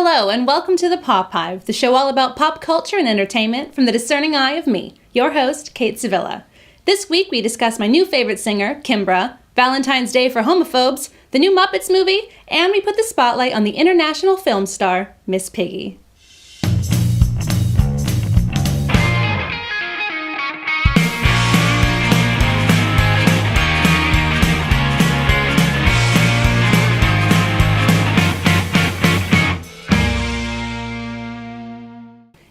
Hello, and welcome to the Pop Hive, the show all about pop culture and entertainment from the discerning eye of me, your host, Kate Sevilla. This week we discuss my new favorite singer, Kimbra, Valentine's Day for homophobes, the new Muppets movie, and we put the spotlight on the international film star, Miss Piggy.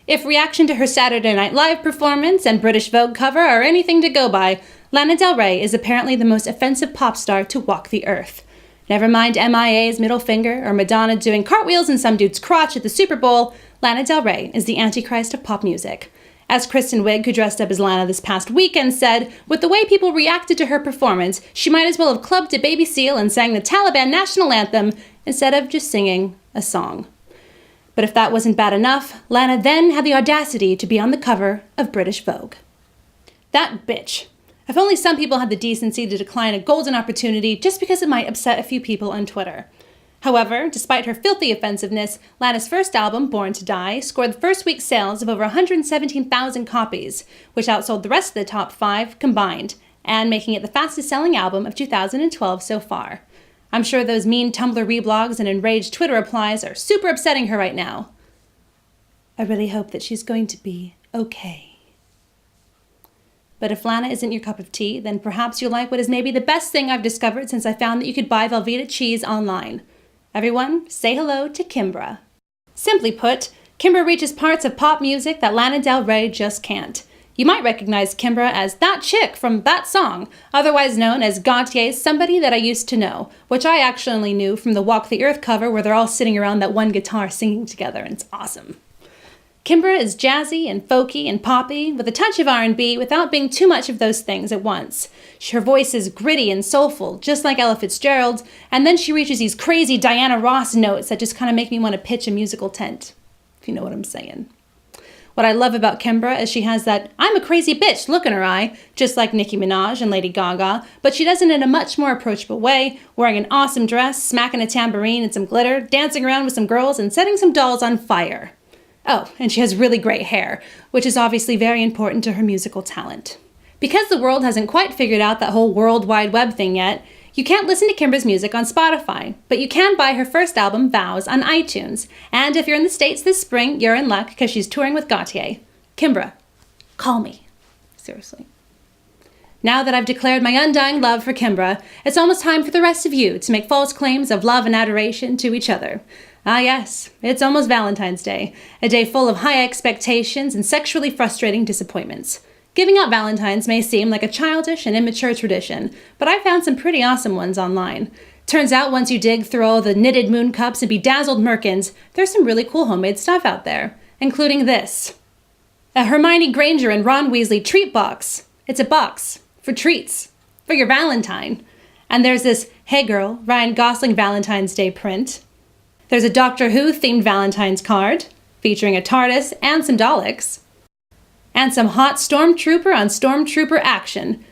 If reaction to her Saturday Night Live performance and British Vogue cover are anything to go by, Lana Del Rey is apparently the most offensive pop star to walk the earth. Never mind MIA's middle finger or Madonna doing cartwheels in some dude's crotch at the Super Bowl, Lana Del Rey is the Antichrist of pop music. As Kristen Wiig, who dressed up as Lana this past weekend, said, with the way people reacted to her performance, she might as well have clubbed a baby seal and sang the Taliban national anthem instead of just singing a song. But if that wasn't bad enough, Lana then had the audacity to be on the cover of British Vogue. That bitch. If only some people had the decency to decline a golden opportunity just because it might upset a few people on Twitter. However, despite her filthy offensiveness, Lana's first album, Born to Die, scored the first week's sales of over 117,000 copies, which outsold the rest of the top 5 combined, and making it the fastest-selling album of 2012 so far. I'm sure those mean Tumblr reblogs and enraged Twitter replies are super upsetting her right now. I really hope that she's going to be okay. But if Lana isn't your cup of tea, then perhaps you'll like what is maybe the best thing I've discovered since I found that you could buy Velveeta cheese online. Everyone, say hello to Kimbra. Simply put, Kimbra reaches parts of pop music that Lana Del Rey just can't. You might recognize Kimbra as that chick from that song, otherwise known as Gautier's Somebody That I Used to Know, which I actually knew from the Walk the Earth cover where they're all sitting around that one guitar singing together, and it's awesome. Kimbra is jazzy and folky and poppy, with a touch of R&B without being too much of those things at once. Her voice is gritty and soulful, just like Ella Fitzgerald, and then she reaches these crazy Diana Ross notes that just kind of make me want to pitch a musical tent, if you know what I'm saying. What I love about Kimbra is she has that I'm a crazy bitch look in her eye, just like Nicki Minaj and Lady Gaga, but she does it in a much more approachable way, wearing an awesome dress, smacking a tambourine and some glitter, dancing around with some girls, and setting some dolls on fire. Oh, and she has really great hair, which is obviously very important to her musical talent. Because the world hasn't quite figured out that whole World Wide Web thing yet, you can't listen to Kimbra's music on Spotify, but you can buy her first album, Vows, on iTunes. And if you're in the States this spring, you're in luck because she's touring with Gautier. Kimbra, call me. Seriously. Now that I've declared my undying love for Kimbra, it's almost time for the rest of you to make false claims of love and adoration to each other. Ah yes, it's almost Valentine's Day, a day full of high expectations and sexually frustrating disappointments. Giving out Valentines may seem like a childish and immature tradition, but I found some pretty awesome ones online. Turns out once you dig through all the knitted moon cups and bedazzled merkins, there's some really cool homemade stuff out there, including this. A Hermione Granger and Ron Weasley treat box. It's a box for treats, for your Valentine. And there's this Hey Girl, Ryan Gosling Valentine's Day print. There's a Doctor Who themed Valentine's card, featuring a TARDIS and some Daleks. And some hot Stormtrooper on Stormtrooper action.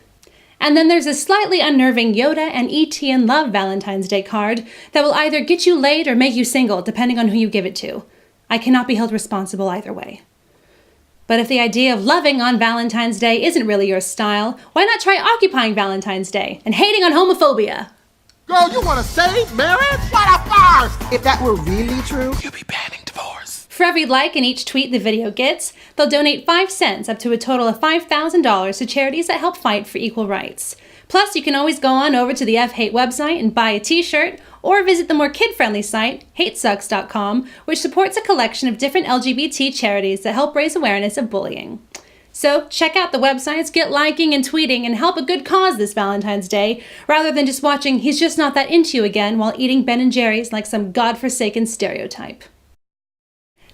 And then there's a slightly unnerving Yoda and E.T. in Love Valentine's Day card that will either get you laid or make you single, depending on who you give it to. I cannot be held responsible either way. But if the idea of loving on Valentine's Day isn't really your style, why not try occupying Valentine's Day and hating on homophobia? Girl, you want to save marriage? What a farce! If that were really true, you'd be banning divorce. For every like in each tweet the video gets, they'll donate 5 cents up to a total of $5,000 to charities that help fight for equal rights. Plus, you can always go on over to the F-Hate website and buy a t-shirt, or visit the more kid-friendly site, hatesucks.com, which supports a collection of different LGBT charities that help raise awareness of bullying. So check out the websites, get liking and tweeting, and help a good cause this Valentine's Day, rather than just watching He's Just Not That Into You Again while eating Ben & Jerry's like some godforsaken stereotype.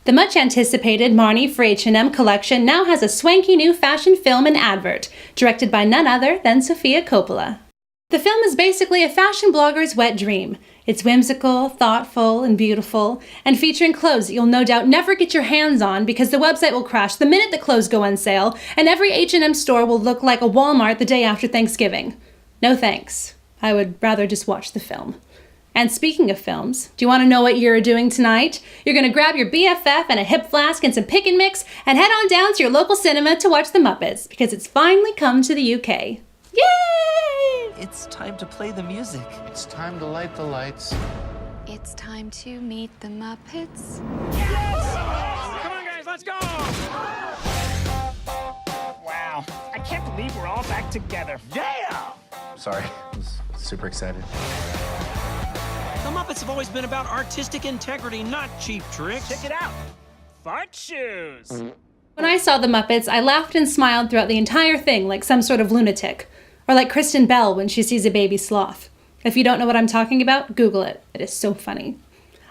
The much-anticipated Marnie for H&M collection now has a swanky new fashion film and advert, directed by none other than Sofia Coppola. The film is basically a fashion blogger's wet dream. It's whimsical, thoughtful, and beautiful, and featuring clothes that you'll no doubt never get your hands on because the website will crash the minute the clothes go on sale, and every H&M store will look like a Walmart the day after Thanksgiving. No thanks. I would rather just watch the film. And speaking of films, do you want to know what you're doing tonight? You're going to grab your BFF and a hip flask and some pick and mix and head on down to your local cinema to watch The Muppets, because it's finally come to the UK. Yay! It's time to play the music. It's time to light the lights. It's time to meet the Muppets. Yes! Come on, guys, let's go! Wow, I can't believe we're all back together. Yeah! Sorry, I was super excited. The Muppets have always been about artistic integrity, not cheap tricks. Check it out. Fart shoes. When I saw The Muppets, I laughed and smiled throughout the entire thing like some sort of lunatic. Or like Kristen Bell when she sees a baby sloth. If you don't know what I'm talking about, Google it. It is so funny.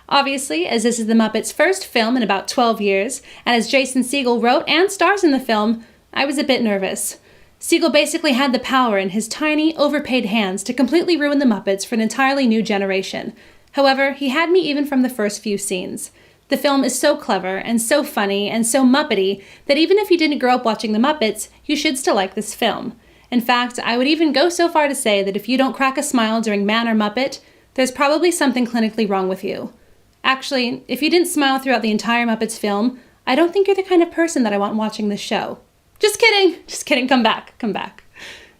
Obviously, as this is The Muppets' first film in about 12 years, and as Jason Segel wrote and stars in the film, I was a bit nervous. Segel basically had the power in his tiny, overpaid hands to completely ruin the Muppets for an entirely new generation. However, he had me even from the first few scenes. The film is so clever and so funny and so Muppety that even if you didn't grow up watching the Muppets, you should still like this film. In fact, I would even go so far to say that if you don't crack a smile during Man or Muppet, there's probably something clinically wrong with you. Actually, if you didn't smile throughout the entire Muppets film, I don't think you're the kind of person that I want watching this show. Just kidding! Just kidding, come back.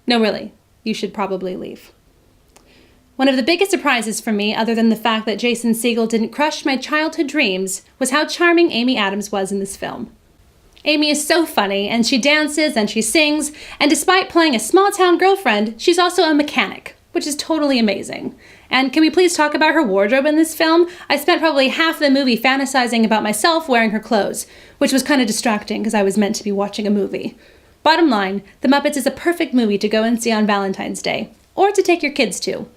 No, really, you should probably leave. One of the biggest surprises for me, other than the fact that Jason Segel didn't crush my childhood dreams, was how charming Amy Adams was in this film. Amy is so funny, and she dances and she sings, and despite playing a small-town girlfriend, she's also a mechanic, which is totally amazing. And can we please talk about her wardrobe in this film? I spent probably half the movie fantasizing about myself wearing her clothes, which was kind of distracting because I was meant to be watching a movie. Bottom line, The Muppets is a perfect movie to go and see on Valentine's Day, or to take your kids to,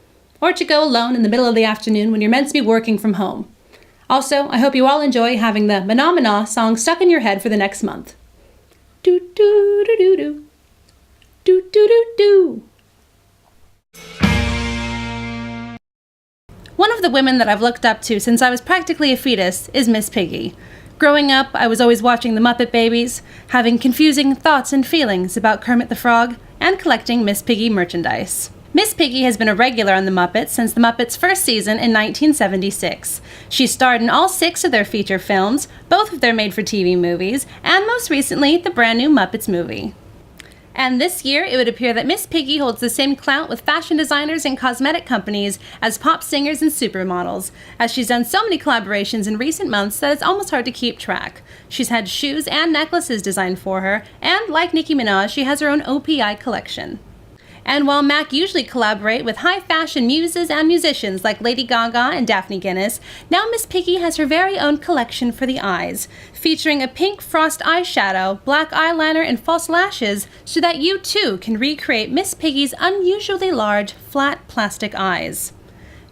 or to go alone in the middle of the afternoon when you're meant to be working from home. Also, I hope you all enjoy having the Mana Mana song stuck in your head for the next month. Do do do do do. Do do do do. One of the women that I've looked up to since I was practically a fetus is Miss Piggy. Growing up, I was always watching the Muppet Babies, having confusing thoughts and feelings about Kermit the Frog, and collecting Miss Piggy merchandise. Miss Piggy has been a regular on The Muppets since The Muppets' first season in 1976. She starred in all 6 of their feature films, both of their made-for-TV movies, and most recently, the brand new Muppets movie. And this year, it would appear that Miss Piggy holds the same clout with fashion designers and cosmetic companies as pop singers and supermodels, as she's done so many collaborations in recent months that it's almost hard to keep track. She's had shoes and necklaces designed for her, and like Nicki Minaj, she has her own OPI collection. And while MAC usually collaborate with high fashion muses and musicians like Lady Gaga and Daphne Guinness, now Miss Piggy has her very own collection for the eyes, featuring a pink frost eyeshadow, black eyeliner, and false lashes so that you too can recreate Miss Piggy's unusually large, flat plastic eyes.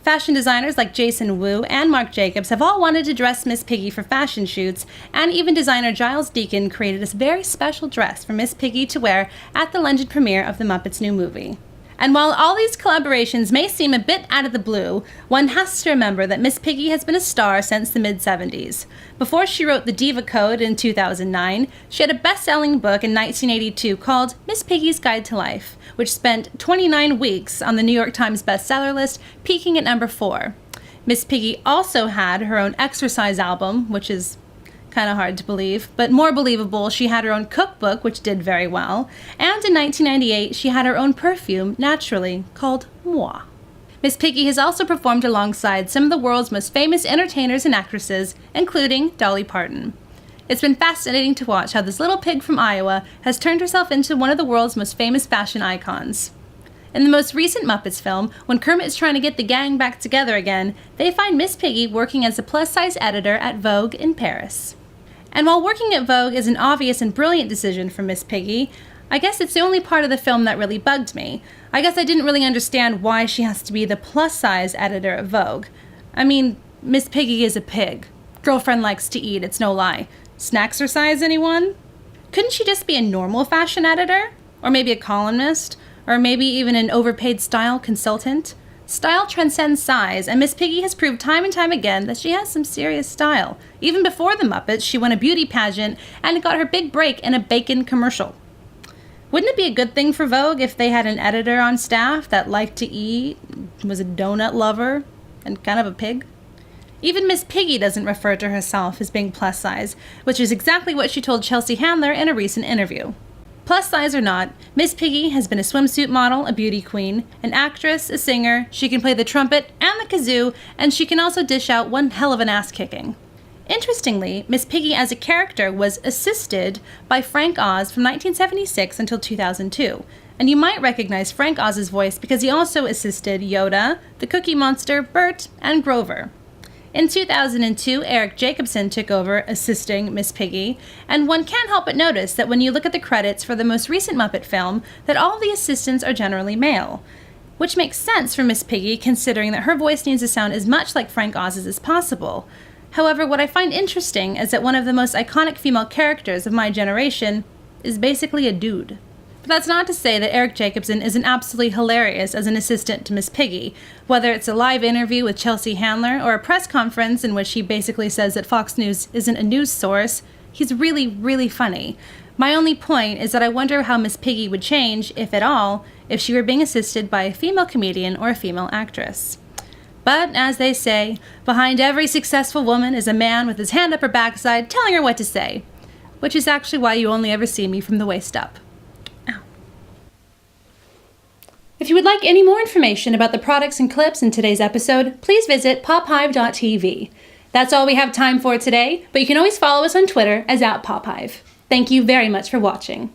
Fashion designers like Jason Wu and Marc Jacobs have all wanted to dress Miss Piggy for fashion shoots, and even designer Giles Deacon created a very special dress for Miss Piggy to wear at the London premiere of the Muppets' new movie. And while all these collaborations may seem a bit out of the blue, one has to remember that Miss Piggy has been a star since the mid-70s. Before she wrote The Diva Code in 2009, she had a best-selling book in 1982 called Miss Piggy's Guide to Life, which spent 29 weeks on the New York Times bestseller list, peaking at number 4. Miss Piggy also had her own exercise album, which is kind of hard to believe, but more believable, she had her own cookbook, which did very well, and in 1998, she had her own perfume, Naturally, called Moi. Miss Piggy has also performed alongside some of the world's most famous entertainers and actresses, including Dolly Parton. It's been fascinating to watch how this little pig from Iowa has turned herself into one of the world's most famous fashion icons. In the most recent Muppets film, when Kermit is trying to get the gang back together again, they find Miss Piggy working as a plus-size editor at Vogue in Paris. And while working at Vogue is an obvious and brilliant decision for Miss Piggy, I guess it's the only part of the film that really bugged me. I guess I didn't really understand why she has to be the plus-size editor at Vogue. I mean, Miss Piggy is a pig. Girlfriend likes to eat, it's no lie. Snacksercise, anyone? Couldn't she just be a normal fashion editor? Or maybe a columnist? Or maybe even an overpaid style consultant? Style transcends size, and Miss Piggy has proved time and time again that she has some serious style. Even before the Muppets, she won a beauty pageant and got her big break in a bacon commercial. Wouldn't it be a good thing for Vogue if they had an editor on staff that liked to eat, was a donut lover? and kind of a pig. Even Miss Piggy doesn't refer to herself as being plus size, which is exactly what she told Chelsea Handler in a recent interview. Plus size or not, Miss Piggy has been a swimsuit model, a beauty queen, an actress, a singer, she can play the trumpet and the kazoo, and she can also dish out one hell of an ass-kicking. Interestingly, Miss Piggy as a character was assisted by Frank Oz from 1976 until 2002, and you might recognize Frank Oz's voice because he also assisted Yoda, the Cookie Monster, Bert, and Grover. In 2002, Eric Jacobson took over assisting Miss Piggy, and one can't help but notice that when you look at the credits for the most recent Muppet film, that all the assistants are generally male. Which makes sense for Miss Piggy, considering that her voice needs to sound as much like Frank Oz's as possible. However, what I find interesting is that one of the most iconic female characters of my generation is basically a dude. But that's not to say that Eric Jacobson isn't absolutely hilarious as an assistant to Miss Piggy, whether it's a live interview with Chelsea Handler or a press conference in which he basically says that Fox News isn't a news source. He's really, really funny. My only point is that I wonder how Miss Piggy would change, if at all, if she were being assisted by a female comedian or a female actress. But, as they say, behind every successful woman is a man with his hand up her backside telling her what to say. Which is actually why you only ever see me from the waist up. If you would like any more information about the products and clips in today's episode, please visit pophive.tv. That's all we have time for today, but you can always follow us on Twitter as @pophive. Thank you very much for watching.